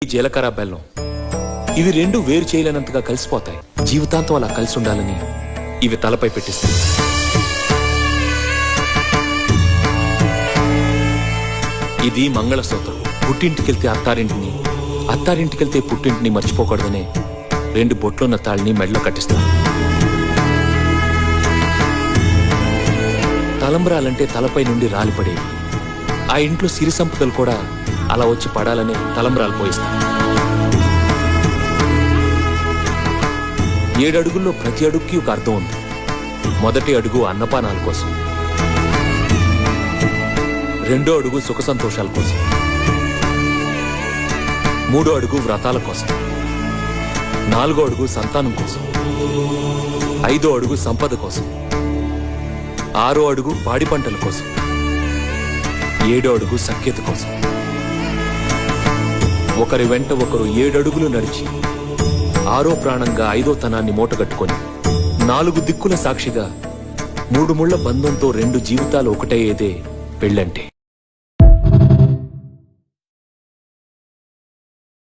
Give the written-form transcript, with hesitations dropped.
జీలకర్ర బెల్లం ఇవి రెండు వేరు చేయలేనంతగా కలిసిపోతాయి. జీవితాంతం అలా కలిసి ఉండాలని ఇవి తలపై పెట్టిస్తాయి. ఇది మంగళసూత్రం. పుట్టింటికెళ్తే అత్తారింటిని, అత్తారింటికెళ్తే పుట్టింటిని మర్చిపోకూడదనే రెండు బొట్లున్న తాళ్ళని మెడలో కట్టిస్తారు. తలంబ్రాలంటే తలపై నుండి రాలిపడేవి. ఆ ఇంట్లో సిరి సంపదలు కూడా అలా వచ్చి పడాలని తలంబ్రాలు పోయిస్తారు. 7 అడుగుల్లో ప్రతి అడుగుకి ఒక అర్థం ఉంది. మొదటి అడుగు అన్నపానాల కోసం, 2వ అడుగు సుఖ సంతోషాల కోసం, 3వ అడుగు వ్రతాల కోసం, 4వ అడుగు సంతానం కోసం, 5వ అడుగు సంపద కోసం, 6వ అడుగు పాడి పంటల కోసం, 7వ అడుగు సఖ్యత కోసం. ఒకరి వెంట ఒకరు 7 అడుగులు నడిచి 6వ ప్రాణంగా 5వ తనాన్ని మూటగట్టుకొని 4 దిక్కుల సాక్షిగా 3 ముళ్ల బంధంతో 2 జీవితాలు ఒకటయ్యేదే పెళ్ళంటే.